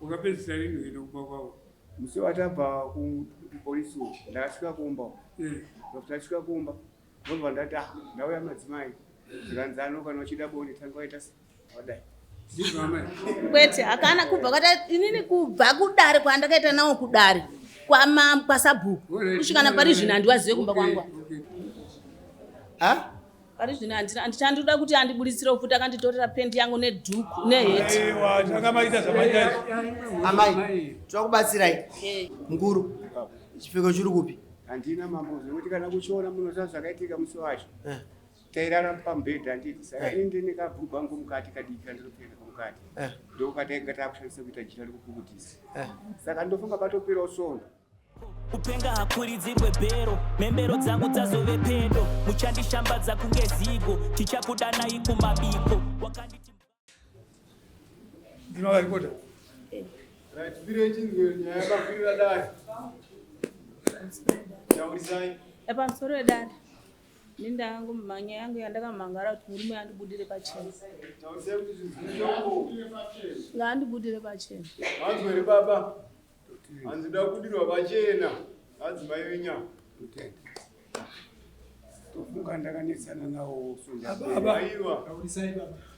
Ukapedzisa lini ino kuba kwao? Musi watabva kupolisi ndakasvika kumba. Ndakasvika kumba. Ndobva ndati ndauya madzimai. Zvikanzano kana uchida boni tangoita wadai. Kwete akana kubva kwata inini kubva kudare kwandakaita nawo kudare kwasabhuku kusvikana pari zvino handiwazive kumba kwangu. Pari zvino handichandoda kuti andibuditsire ufuta akanditorera pendi yangu nedhuku neheti. Amai tinokubatsirai mukuru chipfeko chiri kupi? Handina mambo zvekuti kana kuchiona munoziva zvakaitika musi wacho. Tairara pamubhedha handiti saka ini ndine kabhuku wangu mukati kadiki kandinopfeka mukati. Ndokataika takushandisa kuita jira rekupukutisa. Saka ndofunga patoperawo sono. Kupenga hakuridzirwe bhero, membero dzangu dzazove pedo, muchandishambadza kunge zigo, tichakudanai kumabiko. Ndinovarikota. Right, village nyaya yakafirira dai. Yaurizai. Pamusoro wedare. Nindangu manya yangu yandakamangara kuti murume andibudire pachena. Tauziva kuti zvinhu Ngandibudire pachena. Hanzwere baba. Hanzida kudirwa pachena. Hadzimai venya. Tofunga ndakanetsana nawo sunda. Baba. Aiwa.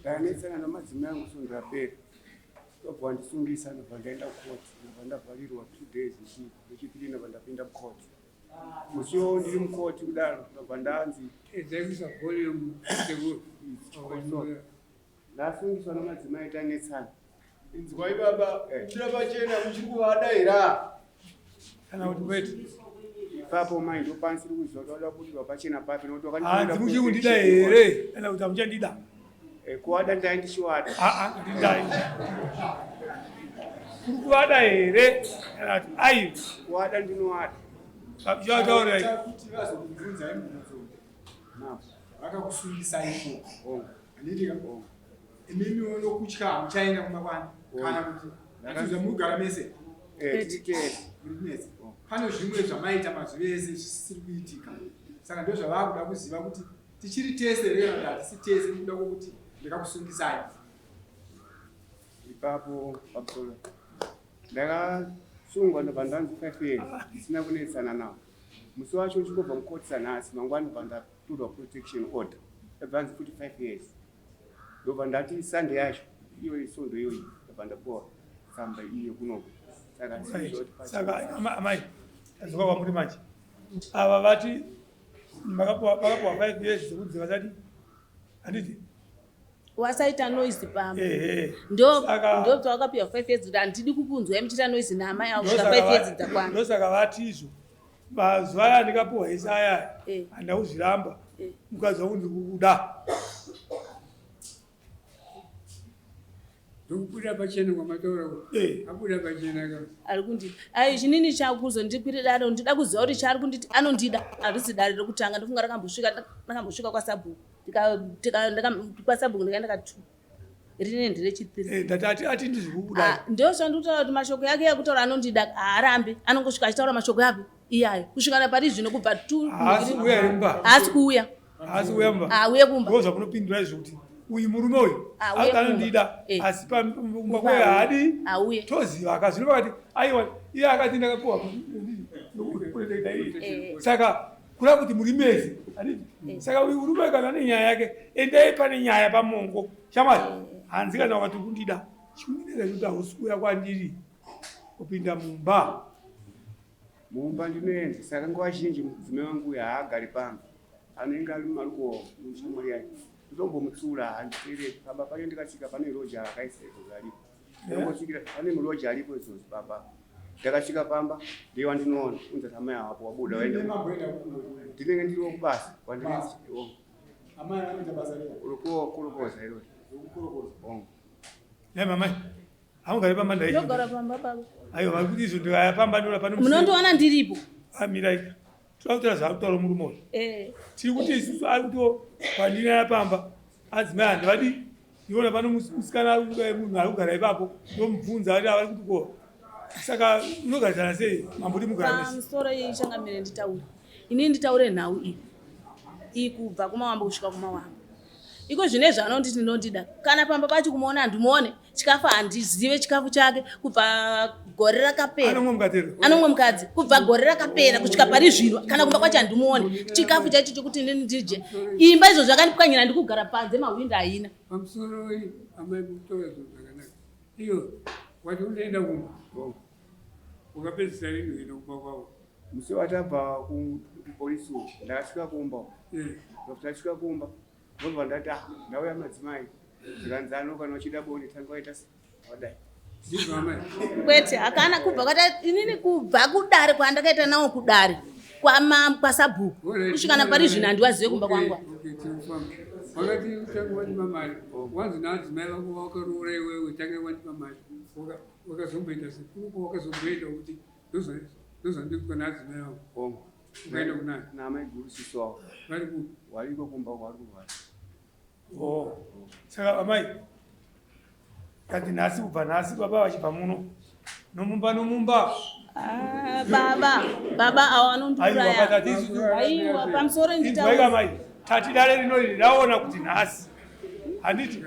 Ndakanetsana namadzimai angu sunda pera. Tobva ndisungisa ndobva ndaenda kukoti. Ndobva ndavharirwa 2 days nechipiri ndobva ndapinda mukoti. Musiwo ndiri mukoti kudaro ndobva ndanzi Edzaisa volume ndasungiswa namadzimai tanetsana. Inzwai baba, ndira pachena muchiri kuvadaira. kana kuti weti. Ipapo mai ndopanisiri kuziva kuti wada kudirwa pachena papi nokuti Hanzi muchikundida here kana kuti hamuchandida. Kuwada ndaindishiwada. Ndidai. Kuri kuvada here kana kuti ai Kuwada ndinowada. Zvataura kuti vazokubvunza imibvunzo. Vakakusungisa ipo. Handiti ka? Imimi unokutya hamuchaenda kumakwani kana kuti atiza mugara mese. Pane zvimwe zvamaita mazuva ese zvisiri kuitika. Saka ndizvo zvavakuda kuziva kuti tichiri tese here kana hatisi tese nekuda kwokuti ndakakusungisai. Ipapo pamusoro ndakasungwa ndobva ndanzi 5 years ndisina kunetsana nawo. Musi wacho ndichingobva mukoti sanhasi mangwana ndobva ndatorwa protection order. Ndabvanzi futi 5 years. Ndobva ndati Sunday yacho iyo isondo iyoyi ndobva ndapuwa tsamba iyo kunoko. saka amai azoka kwamuri manje. Ava vati makapuwa 5 years dzekuti vasati handiti Wasaita noise pamba. Ndo wakapiwa 5 years kuti handidi kukunzwa muchita noise namai awo kusvika 5 years dzakwana. Ndosaka vati izvo mazuva aya ndikapuwa hesi aya handakuzviramba mukadzi wangu ndiri kukuda. Ndokubuda pachena kwamataura kuti abuda pachena ka. Ari kundida. Ai chinini chakuzo ndikwire dare ndida kuziva kuti chari kunditi anondida harisi dare rekutanga ndofunga rakambosvika kwasabhuku. Kwasabhuku ndikaenda ka2. Rine ndire chipiri. Ndati ati ndizvikubuda. Ndio zvandutaura kuti mashoko yake yakutaura anondida haarambi anongosvika achitaura mashoko yake iyayo kusvikana pari zvino kubva 2. Haasi kuuya imba. Haasi kuuya. Haasi kuuya imba. Auye kumba. Ndoza kunopindura izvo kuti uyu murume uyu akanondida asi pamumba kwaye haadi toziva akaziva vakati aiwa iye akati ndakapuwa kuretoita iyi saka kuda kuti muri mezi saka uyu murume kana nenyaya yake endai pane nyaya pamongo shamwari hanzi kana wakati kundida chikundirei kuti hausi kuuya kwandiri kupinda mumba ndinoenda saka nguva zhinji mudzime wangu uyu haagari pamba anenge ari mumaruko muchimuri yake. Ndombomutsura handipere pamba pane ndikasvika pane roja akaisaizozo aripo. Ndongosvikira pane muroja aripo izvozvo pamba. Ndakasvika pamba ndeiwa ndinoona unza tamai hapo wabuda waenda. Ndinenge ndiriwo kubasa kwandinzi. Amai anoita basa rei? Kurokoza irori. Kurokoza. Ne mamai. Hamugari pamba ndai. Ndogara pamba baba. Aiwa vakuti izvo ndikaya pamba ndora pane munondoona ndiripo. Amirai. Turakutora zvakutaura muri moyo. Tiri kuti isusu ari kutiwo pandinaya pamba adzimai handivadi ndiona pano musikana munhu ari kugara ipapo ndomubvunza ati avari kuti ko saka unogarisana sei mamboti mugara mese. Pamusoro ichangamire nditaure inini nditaure nhau iyi kubva kumawamba kusvika kumawamba iko zvine zvanonditi ndinondida kana pamba pacho kumuona ndimuone chikafu handizive chikafu chake kubva gore rakapera anomwe mukadzi kubva gore rakapera kusvika pari zvino kana kumba kwacho handimuone chikafu chacho chokuti ndini ndije imba izvo zvakandipwanyira ndikugara panze mahwindo haina pamusoro amai kutora zvinhu zvakanaka iyo wati unoenda kumba ukapedzisa rini kuenda kumba kwavo musi watabva kupolisi ndakasvika kumba ndakasvika kumba ndobva ndati ndauya madzimai zikanzano kana uchida bonde tangaita wadai kwete hakana kubva kwata inini kubva kudare kwandakaita nawo kudare kwasabhuku kusvikana pari zvino handiwazive kumba kwangwa wakati utanga wanipa mari wanzi naadzimai vako vakaroora iwewe utanga wanipa mari wakazomboita sekuko wakazomboita kuti ndozandikuka naadzimai vako ukaenda kunani namai guru sisi wavo wariko kumba vari kurwara saka amai kati nhasi kubva nhasi baba vachibva muno nomumba baba avo anondiuraya pamusoro nditaika mai tati dare rinori raona kuti nhasi handiti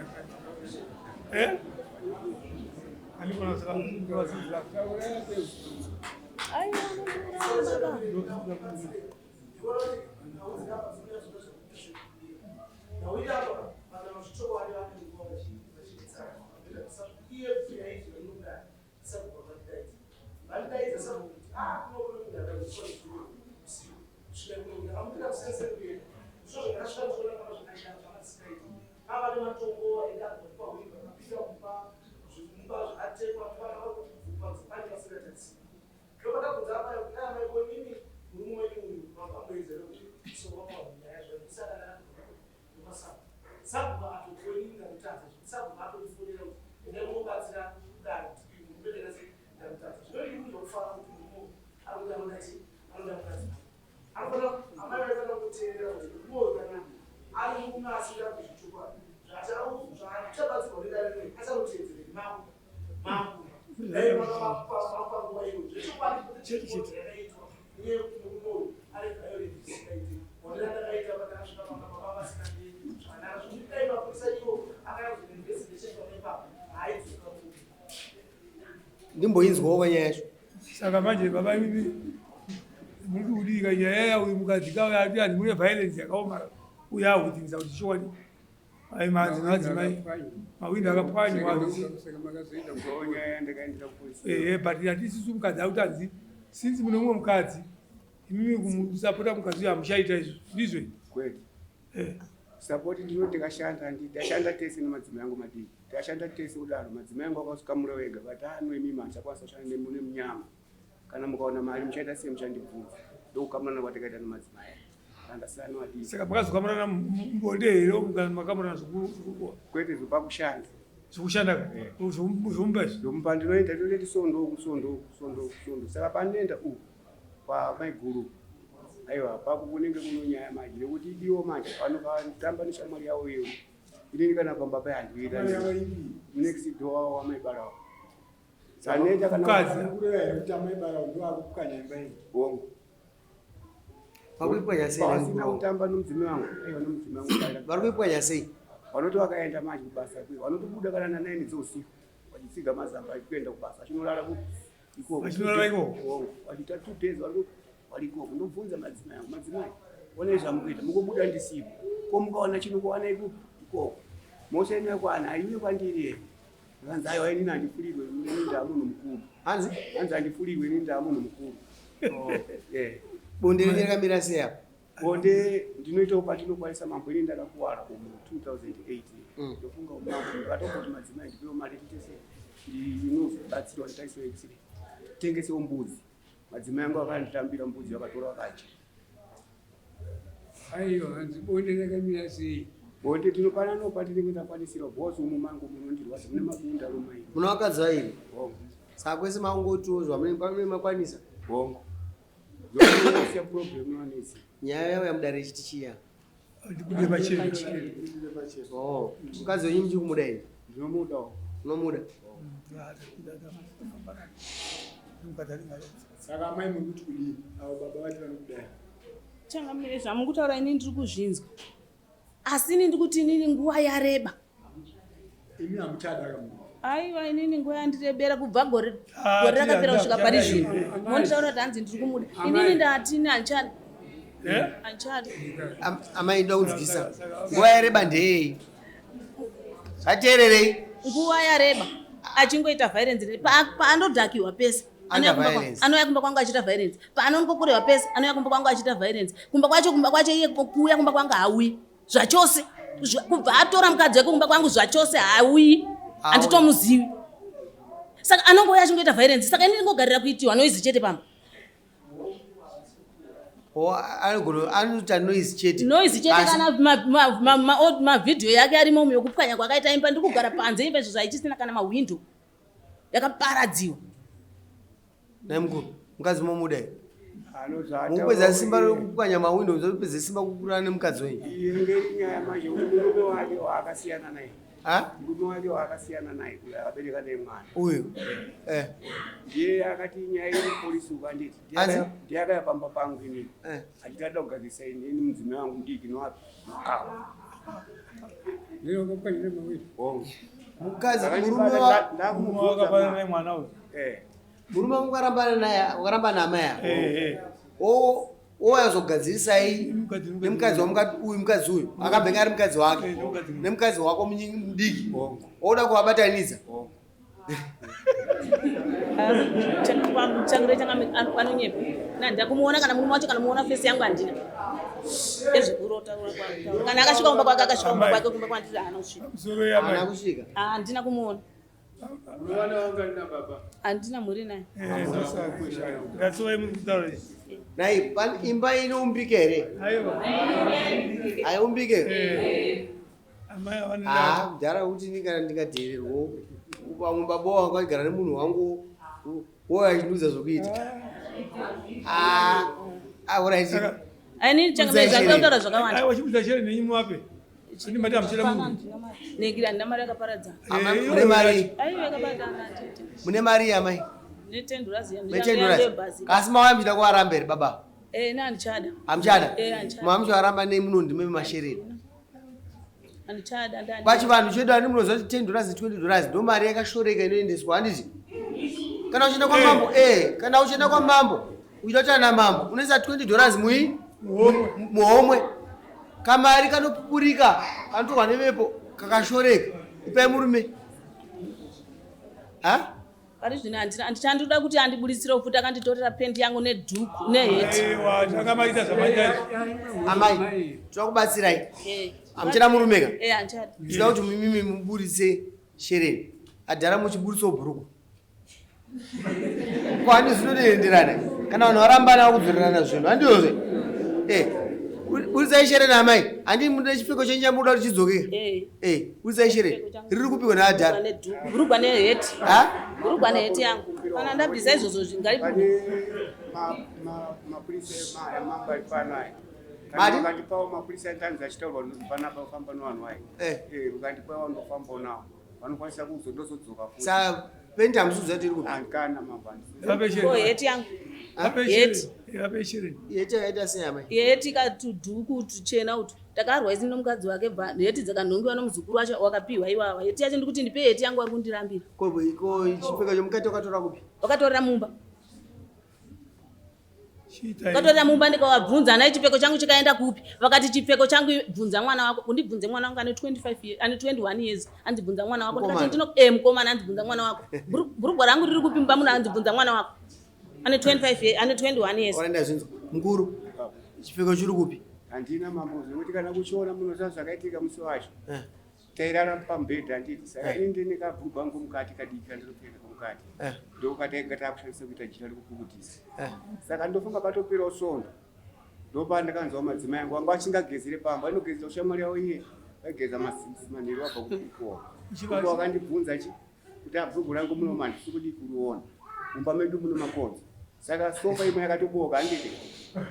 ndimboinzwawo kwenyaya yacho saka manje baba ivi muri kudika nyaya uyu mukadzi kauya ati handi mune violence yakaomara uya akudhimisa kuti chiwani ai manzi nadzimai mawindo akapwanywa but hatisisu mukadzi akuti hanzi sinzi mune mumwe mukadzi imimi kumusapota mukadzi uyu hamuchaita izvo ndizve kwete sapoti ndino tikashanda ndashanda tese nemadzimai angu madiki tashanda tese kudaro madzimai angu akasukamura wega but anoimima achakwanisa kushanda nemune munyama kana mukaona mari muchaita sei muchandibvunza ndokukamurana kwatakaita nemadzimai andasiyana wadii saka makazokamurana mbonde here makamurana zvikuru kwete zvopakushanda zvokushanda zvomumba zvomumba ndinoenda ndinoti sondo saka panoenda pamai guru aiwa papo kunenge kuno nyaya manje nekuti iwo manje vanotamba neshamwari yavo iyo inini kana pamba pai handiita next door wamaibarawo saneta kanaaongo vakuipwanya sei kutamba nomudzimai wangu aiwa nomudzimai wangu vari kuipwanya sei vanoti vakaenda manje kubasa kwe vanotobuda kana na9 dzeusiku vachitsiga mazamba achikuenda kubasa achinorara vachiita 2 days variko kundobvunza madzimai angu madzimai onai zvamukuita mukobuda ndisipo ko mukaona chinokuwana ikoko mosheni yakwana aiwe kwandiri here akanzi aiwa inini handifurirwe nendamunhu mukuru hanzi handifurirwe nendamunhu mukuru bonde rine rakamira sei apo bonde ndinoitawo patinokwanisa mambo ini ndakakuwara mu 2018 ndofunga mambo ndakatobva madzimai ndipewo mari titese inobatsirwa nditaisiwa x-ray tengesewo mbudzi madzimai angu akanditambira mbudzi vakatora vakacha aiwa hanzi bonde rakamira sei bonde tinopana nopa tinenge ndakwanisirwa bhosi umu mangu munondirwadza mune mabunda romai muna vakadzi vairi saka kwese maungotiwozva mune makwanisa bongo ndokusiya problem wanesi nyaya yavo yamudare chiti chiya ndikude pachena mukadzi wenyu muchikumuda ini ndinomudawo unomuda saka mai mukuti kudini avo baba vati vanokudai changamire zvamukutaura ini ndiri kuzvinzwa asi inini ndikuti inini nguva yareba. Imi amuchada kamu. Aiwa inini nguva yandirebera kubva gore rakapera kusvika pari zvino. Monditaura kuti hanzi ndiri kumuda. Inini ndatini anchada. Anchada. Amaida kunzwisa. Nguva yareba ndei. Ateererei. Nguva yareba. Achingoita violence paanodhakiwa pese. Anouya kumba kwangu achita violence. Paanongokorewa pese anouya kumba kwangu achita violence. Kumba kwacho iye kuuya kumba kwangu hauyi. Zvachose. Kubva atora mukadzi wake kumba kwangu zvachose hauyi. Anditomuzivi. Saka anongouya achingoita violence. Saka inini ndingogarira kuitiwa noizi chete pamba. Anoita noise chete. Noise chete kana mavidhiyo yake arimo umwe yokupwanya kwakaita imba ndikugara panze imba izvo zvaitisina kana mahwindo. Yakaparadziwa. Namukuru, mukadzi momuda here? Mupedza simba rokupwanya mahwindo muzopedza simba kukurana nemukadzi wenyu. Nyaya manje murume wake wakasiyana naye. Murume wake wakasiyana naye akabereka nemwana. Uyo. Ndiye akati nyaya iri polisi ukanditi. Ndiyakayapamba pangu inini. Achitada kugadzisa inini mudzime wangu ndiki nowapi. Ndino kupanyire mahwindo. Mukadzi murume wakapana naye mwana uyu. Murume wakaramba naamai ako. Oyazogadzirisai nemukadzi uyu mukadzi uyu akabhenga ari mukadzi wake nemukadzi wako mudiki oda kuvabatanidza. Changire changa anonyepa. Ndakumuona kana murume wacho kana muona face yangu handina. Ezvekurota kana akasvika kumba kwake akasvika kumba kwake kumba kwandiri haana kusvika. Haana kusvika. Handina kumuona. Mwana wanga ndina baba. Handina muri naye. Nai imba inoumbika here? Haiumbike. Mudhara kuti kana ndingadheererwo pamwe baba wangu agara nemunhu wangu woachinudza zvokuita. Alright. Aini changamedza kutaura zvakawanda. Aiwa chibudza chere nenyu muwape. Chini mati amuchira munhu. Negira ndina mari yakaparadza. Mune mari? Aiwa yakaparadza tete. Mune mari yamai? Ne$10. Kasi mawaya muchida kuvaramba here baba? Andichada. Hamuchada? Andichada. Mamuchivaramba nemunondime mashereni. Andichada ndani. Pachivanhu chedu ani munoziva kuti $10 $20 ndo mari yakashoreka inoendeswa handiti? Kana uchienda kwamambo kana uchienda kwamambo uchitautaura namambo unoisa $20 muhomwe. Kamari kanopupurika kanotorwa nemepo kakashoreka ipai murume. Pari zvino handichandoda kuti andibuditsire ufuta akanditorera pendi yangu nedhuku neheti. Takamaita zvamaita. Amai, toda kubatsirai. Hamuchada murume ka? Handichada. Ndinoda kuti mimi mubuditse shereni. Adhara muchibuditsawo bhuruku. Kwani zvinoenderana. Kana vanhu varambana vakudzorerana zvinhu handizvozve. Buditsai shereni amai. Handi muda chipfeko chenyu chamuda kuti chidzokeka. Buditsai shereni. Riri kupikwa naadhara. Bhurugwa neheti. Bhurugwa neheti yangu. Kana ndabvisa izvozvo zvingaripuka. Mapurisa amamba aripanaya. Kana ukandipawo mapurisa tanzi achitaurwa panapa kufamba nevanhu vai. Ukandipawo ndofambawo nawo. Vanokwanisa kuzondozodzoka futi. Saka pendi hamusudzwa kuti iri kupi? Ankana mambani. Heti yangu. Heti yakaita sei amai? Heti katudhuku tuchena utu. Takarwa isi nomukadzi wake bva heti dzakanhongiwa nomuzukuru wacho wakapiwa iwawa. Heti yacho ndikuti ndipe heti yangu ari kundirambira. Ko chipfeko chomukati wakatora kupi? Wakatorera mumba. Wakatorera mumba ndikavabvunza naye chipfeko changu chikaenda kupi? Vakati chipfeko changu bvunza mwana wako. Undibvunze mwana wangu ane 25 years, ane 21 years. Andibvunza mwana wako. Ndikati ndino mukomana andibvunza mwana wako. Bhurugwa rangu riri kupi mumba muno andibvunza mwana wako. Ane 25 years, ane 21 years. Wanaenda zvinzo. Mukuru. Chipfeko chiri kupi? Handina mambo zvekuti kana kuchiona munoziva zvakaitika musi wacho. Tairara pamubhedha handiti. Saka ini ndine kabhurugwa rangu mukati kadiki kandiropfeka mukati. Ndokatainga takushandisa kuita jira rekupukutisa. Saka ndofunga patoperawo svondo. Ndopandakanzwa madzimai angu anga achingagezere pamba. Inogezera ushamwari yavo iye. Vaigeza manheru wabva kupikowa. Ndipo wakandibvunza kuti bhurugwa rangu muno handisi kudi kuruona. Mumba medu muno makonzo. Saka sofa imwe yakatoboka handiti.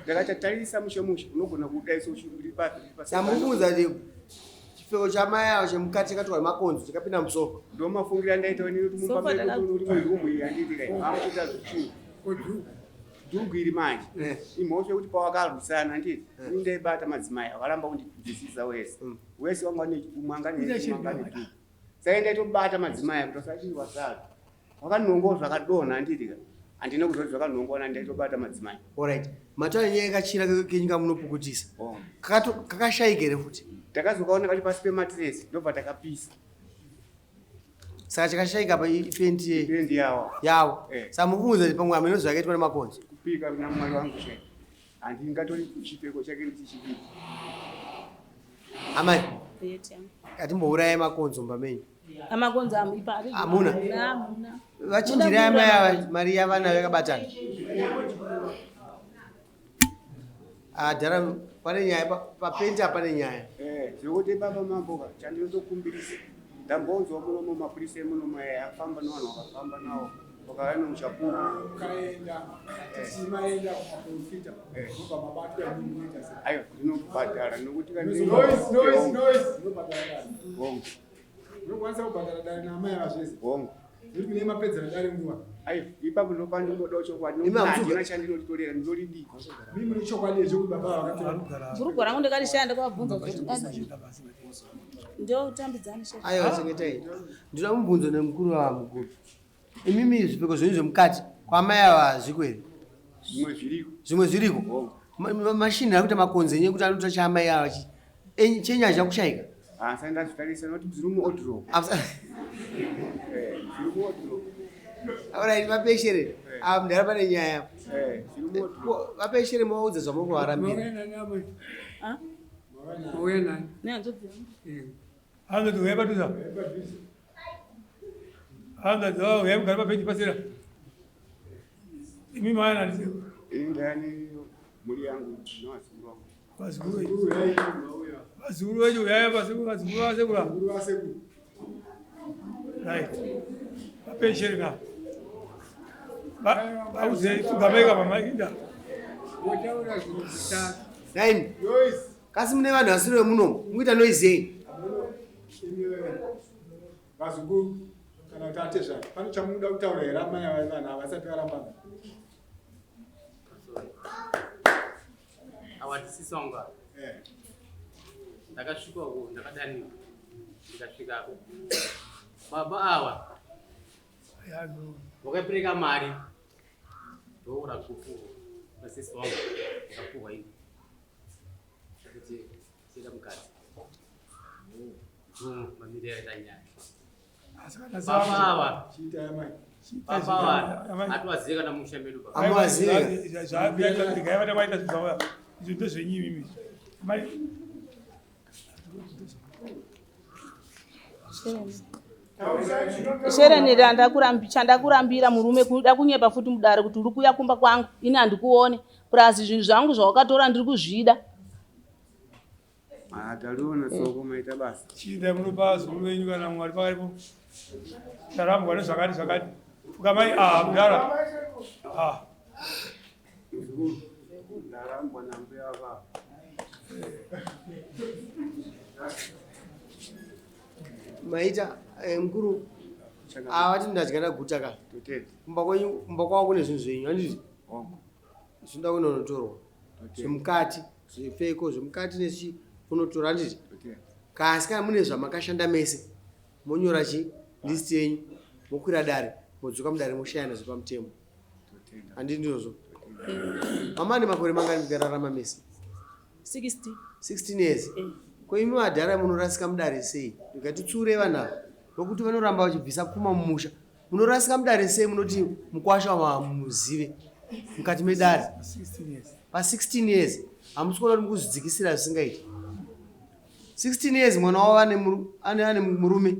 Ndakatatarisa mushe unogona kudaiso uri pasi. Samubvunza ndipo. Chipfeko chamai avo chemukati chakatorwa makonzo chikapinda musofa. Ndomafungira ndaita kuti mumba medu uri murumu iyi handiti kai. Hamuchita zvichuu. ndugiri manje imhosve kuti pawakarwisana nditi indeibata madzimai akalamba kundidzidzisa wese wangane umangane saka ndaitobata madzimai kuti asachirwa saka wakanongwa zvakadonha nditi handina kuzva zvakanongwana ndaitobata madzimai. Alright, mataura nyaya yakachira kenyika munopukutisa kakashayika here futi takazokaona kati pasi pematiresi ndobva takapisa saka chakashayika pa20 yawo saka mukuudza pamwe amene zvakaitwa nemakonzo kupika namwari wangu chete handingatori chipfeko chake ndichichipika amai atimbouraya makonzo pamenyu amakonzo amipari amuna vachinjira amai ava mari yavanayo yakabatana dhara pane nyaya papenti apane nyaya zvekuti baba mamboka chandinotokumbirisa ndambonzwa munomo mapurisa emunomo afamba nevanhu vakafamba navo vakava nomuchapuru ayo ndinobhadhara nokuti hongo ayo ipapo ndopandinoda chokwadi handina chandinotorera ndinolidika bhurugu rangu ndikarishanda kwabvunza ndotambidzana ayo chengetai ndinoda mubvunzo nemukuru wamukuru imimi zvipfeko zvenyu zvemukati kwamai ava hazviko here zvimwe zviriko mashini ari kuita makonzo enye kuti anoita chaamai ava chenyaya chakushayika saka ndazvitarisa nokuti zviri muodrop alright vapeshere apa ndara pane nyaya vapeshere maudza zvamuri kuvarambira angadzauya papeji pasera imi maana ndani muri yangu vazukuru vedu uyaya vazukuru vasekula right vapeshereka vauze tugameka pamainda nine kasi mune vanhu vasiri vemunomo muita noizei vazukuru kana kuti ate zvake pane chamunoda kutaura here amai vanhu havasati varambana awatisisonga ndakasvika uko ndakadaniwa ndikasvikako baba awa wakapereka mari ndoura kufu vasisi wangu ndakapuhwa ini kuti sieda mukadzi mamiri yaita nyaya baba awa atiwazive kana musha medu izvo zvenyimimi sherenera chandakurambira murume kuda kunyepa futi mudare kuti uri kuuya kumba kwangu ini handikuone purasi zvinhu zvangu zvawakatora ndiri kuzvida taliona soko maita basa chinda munopa zukuru venyu kana mwari pakaripo tarambwa nezvakati ukamai mudara ndarambwa nambo yava maita mukuru avati ndadya guta ka kumba kwavo kune zvinhu zvenyu handiti zvinoda kunonotorwa zvemukati zvepfeko zvemukati nechi unotora handiti kasi kana mune zvamakashanda mese monyora listi yenyu mokwira dare modzoka mudare moshayana zvepamutemo handiti ndizvozvo mama ane makore mangani mukararama mese 16 years koimi madhara munorasika mudare sei ndikatitsure vanhava nokuti vanoramba vachibvisa pfuma mumusha munorasika mudare sei munoti mukwasha muzive mukati medare pa16 years hamusi kuona kuti mukuzvidzikisira zvisingaiti 16 years mwana wavo ane murume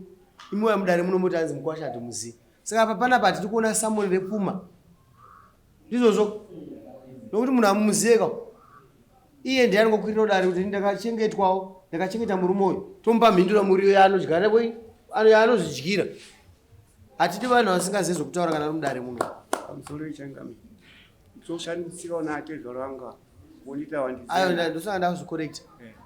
imi mudare munomoti anzi mukwasha hatimuzivi saka papana pa tiri kuona samoni repfuma ndizvozvo nokuti munhu amumuzive ka iye ndiye anongokwirira udare kuti ndakachengetwawo ndakachengeta murume uyu tomupa mhinduro muriyo yaanodya yaanozvidyira hatidi vanhu vasingazivi zvokutaura kana mudare muno pamusoro ichangami toshandisirawo nake zvaranga ayo ndosanga ndakuzvikorekta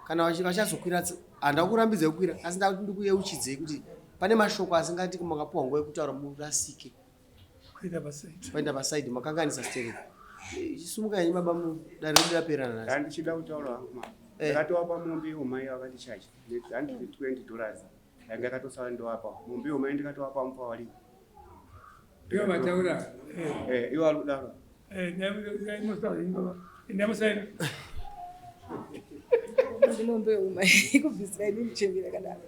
kana vachazokwira handa kurambidza kukwira asi ndakuti ndikuyeuchidzei kuti pane mashoko asingati makapuwa nguva yekutaura murasike paenda pasaidi makanganisa stereo Sumuka ni baba mu darida perana. Ndichida kutaura ma. Ndakatova mumbi umai wakati chachi. $20. Ndakatosala ndo apa. Mumbi umai ndikatova mpa wali. Ndio mataura. Iwa aludaro. Nemusayina. Ndilombe uma ikubvisira ini ndichembira kadaro.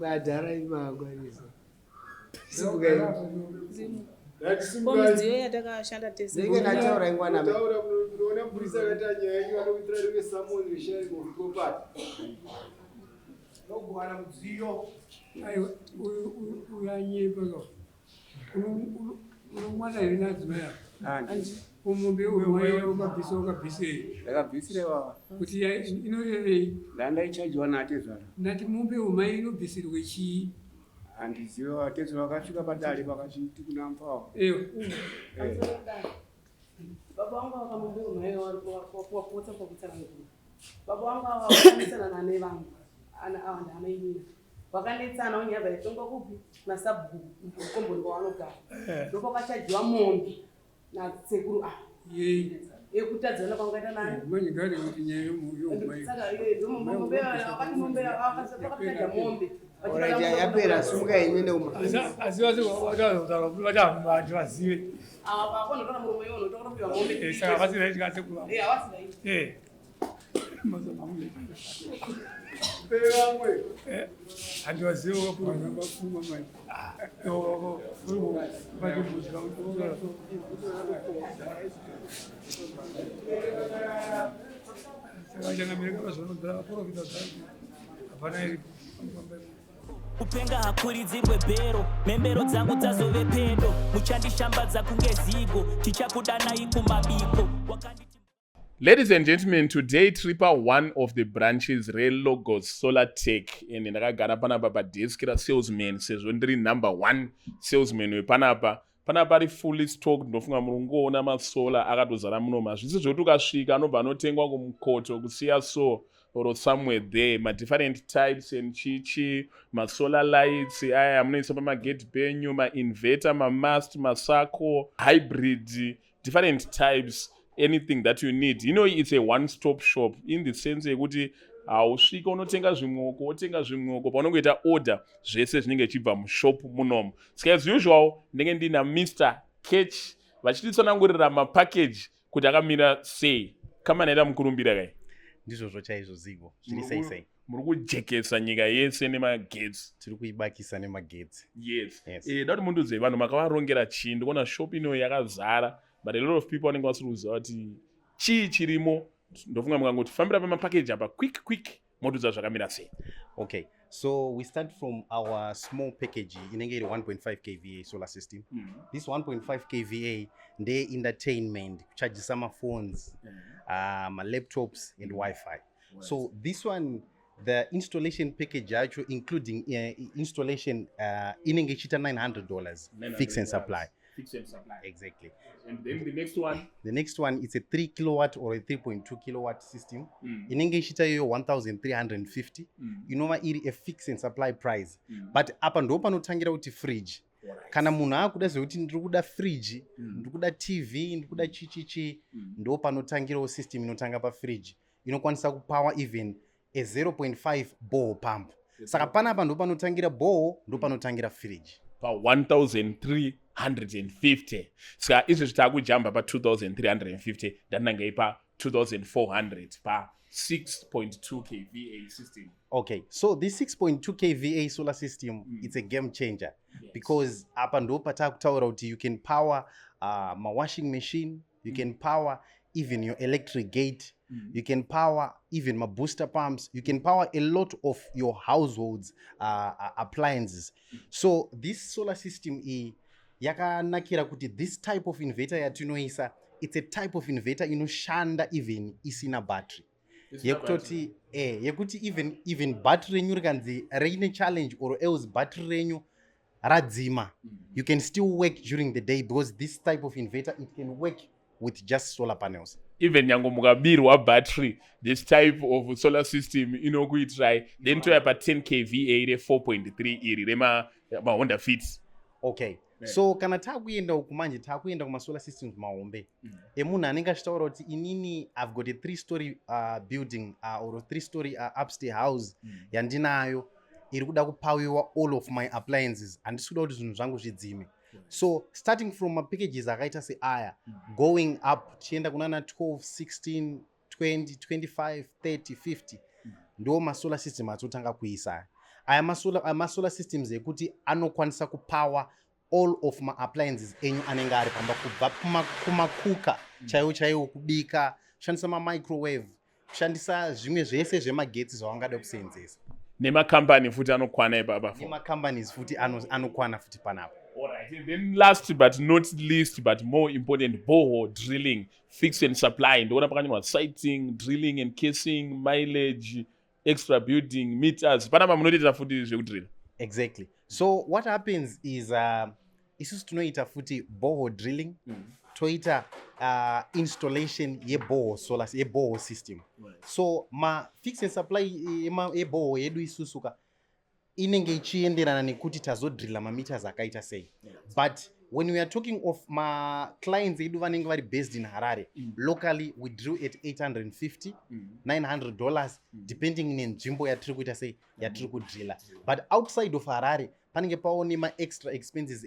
Badara imangwanisa. Midziyo yatakashanda tese. Ndenge ndataura ingwana. Taura unoona mburisa katanya yenyu anokuitira rimwe samoni rishari muzvikopati. Nogwana mudziyo. Aiwa uyanyepa lo. Unomwana iri nadzimaya. Umumbi umwe ukabvise. Ndakabvisire wawa. Kuti inorevei. Ndandaichajiwa natezvara. Ndati mumbi umwe inobvisirwe chii? Handiziva vatezvara vakasvika padare vakachiti kuna mpawa. Baba wangu wakamwambia unayo wakuwapotsa kwa kutsanangura. Baba wangu wakanisana na nane vangu. Ana awanda amainina. Wakanetsana unyabva yatonga kupi na sabu mkomboni kwa wanogara. Ndipo kachajiwa mombi na sekuru ekutadzana kwangaita naye. Manje ngari kuti nyayo mumbi. Saka mombe wakati mombe akasapaka mombe. Alright, yapera sumuka yenyewe uma. Asiwazi wata vantu vazive. Akona kana murume yono utokona kupiwa mombe. Saka vasina chikate kuva. Awasina. Pewamwe. Antu vazive wakapurwa vapfuma manje. Saka changamirika pazvonobvira vaprofita zvacho. Hapana iri. Kupenga hakuridzirwe bhero, membero dzangu dzazove pedo, muchandishambadza kunge zigo, tichakudanai kumabiko. Ladies and gentlemen, today Tripper one of the branches Logos Solar Tech and ndakagara panapa padesk salesman sezvo ndiri number 1 salesman wepanapa. Panapa ari fully stocked, ndofunga murungoona masola akatozara muno mazvisi zvoti ukasvika anobva anotengwa kumukoto kusiya so or somewhere there, different types and chichi, solar lights, aya munoisa pamagate venyu, inverter, mast, masako, hybrid, different types, anything that you need. You know, it's a one-stop shop in the sense yekuti usvika unotenga zvimwoko, wotenga zvimwoko, paunongoita order zvese zvinenge zvichibva mushop munomu. Saka as usual, ndenge ndina Mr. Catch vachititsanangurira mapackage kuti akamira sei. Kama naita mukurumbira kai. Ndizvo chaizvo zivo zviri sei muri kujekesa nyika yese nemagetsi. Tiri kuibakisa nemagetsi. Yes. Dati munduze vanhu makavarongera chii, ndikuona shop ino yakazara, but a lot of people vanenge vasiri kuziva kuti chii chirimo. Ndofunga mukangoti fambira pamapackage apa quick motiudza zvakamira sei. Okay, so we start from our small package inenge iri 1.5 kVA solar system. This 1.5 kVA ndeye entertainment, kuchajisa maphones, laptops and Wi-Fi. So this one, the installation package actually including installation inenge ichita $900 fix and supply. Exactly. And then the next one? The next one is a 3 kilowatt or a 3.2 kilowatt system. Inenge ichita yoyo 1,350. Inova iri a fix and supply price. But apa ndo panotangira kuti fridge. Kana munhu akuda zvekuti ndiri kuda fridge, ndiri kuda TV, ndiri kuda chichichi, ndo panotangirawo system inotanga pafridge. Inokwanisa kupower even a 0.5 bore pump. Saka panapa ndo panotangira bore, ndo panotangira fridge. Pa 1,350. Saka izvo zvitakujamba pa 2,350 ndananga ipa 2,400 pa 6.2 kVA system. Okay, so this 6.2 kVA solar system, it's a game changer. Yes. Because apa ndo patakutaura kuti you can power my washing machine, you can power even your electric gate, you can power even my booster pumps, you can power a lot of your households appliances. So this solar system yakanakira kuti this type of inverter yatinoisa, it's a type of inverter inoshanda even isina battery. Yekutoti yekuti even battery renyu rikanzi reine challenge or else battery renyu radzima, you can still work during the day because this type of inverter, it can work with just solar panels. even nyango mukabirwa battery this type of solar system inokuitirai then toya pa 10 kva re 4.3 iri remahonda fit. Okay, so kana takuenda uku manje takuenda kuma-solar systems mahombe emunhu anenge achitaura kuti inini I've got a 3-story building or a 3-story upstairs house yandinayo iri kuda kupawiwa all of my appliances handisi kuda kuti zvinhu zvangu zvidzime. So starting from mapackages akaita seaya going up tichienda kunana 12 16 20 25 30 50 ndo masolar system atotanga kuisa aya masolar systems ekuti anokwanisa kupower all of ma-appliances enyu anenge ari pamba kubva kumakuka chaiwo kubika, kushandisa ma-microwave, kushandisa zvimwe zvese zvemagetsi zvawangada kuseenzesa. Nemakambani futi anokwana ipapa. Nemacompanies futi anokwana futi panapa. Alright, then last but not least but more important, borehole drilling, fix and supply. Ndoona pakanyorwa siting, drilling and casing, mileage, extra building, meters. Panapa munoita futi zvekudrilla. Exactly. So what happens is isusu tunoita futi borehole drilling, toita installation ye-borehole system. So ma fix and supply ye-borehole yedu isusuka inenge ichienderana nekuti tazodrilla ma-meters akaita sei. But when we are talking of ma clients edu vanenge vari based in Harare, locally we drill at $850, $900 depending nenzvimbo yatiri kuita sei yatiri kudrilla. But outside of Harare panenge paone ma extra expenses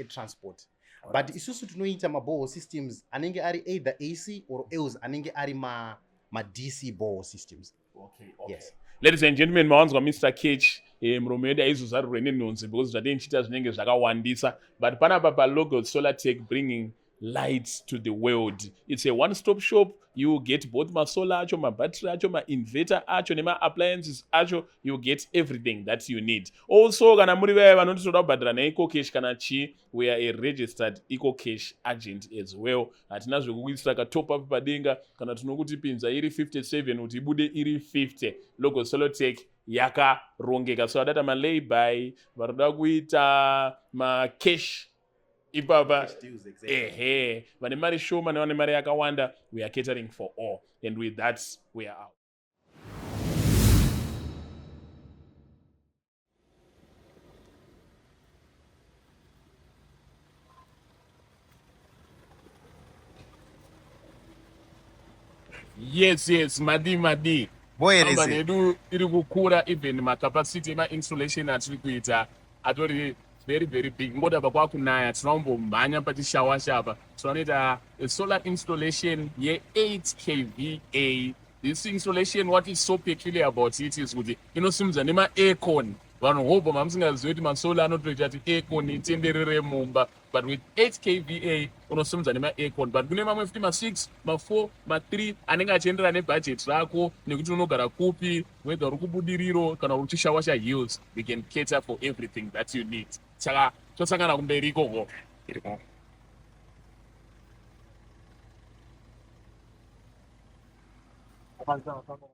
transport. But isusu tunoita ma-borehole systems anenge ari either AC or else anenge ari ma DC borehole systems. Okay. Yes. Ladies and gentlemen, mawanzwa Mr. Cage murume wedu aizozarurwe nenhonzi because zvatinchita zvinenge zvakawandisa, but panapa palogo Solar Tech bringing lights to the world. It's a one-stop shop. You get both ma-solar acho, ma-battery acho, ma-inverter acho, nema-appliances acho. You get everything that you need. Also, kana muri vaya vanotoda kubhadhara neEcoCash kana chi, we are a registered EcoCash agent as well. Hatina zvekuisira ka top up padenga kana tinokuti pinza iri 57 kuti ibude iri 50. Logo Solar Tech yakarongeka. So adata ma-lay-by, varoda kuita ma-cash ipapa vane mari shoma nevane mari yakawanda, we are catering for all, and with that we are out. Yes, madi Borehole yedu iri kukura, even macapacity ema-installation atiri kuita atori very big. Ngoda pakwakunaya tinombomhanya patishawashapa tinoita a solar installation ye 8 kVA. This installation, what is so peculiar about it is kuti inosimudza nema-aircon. Vanhu hobo mamusingazivi kuti masolar anotoita kuti aircon itenderere mumba, but with 8 kVA unosimudza nema-aircon. But kune mamwe futi ma6 ma4 ma3 anenge achienderana nebudget rako nekuti unogara kupi, whether uri kubudiriro kana uri kuchishawasha hills, we can cater for everything that you need. Saka tosangana kumberi ikoko.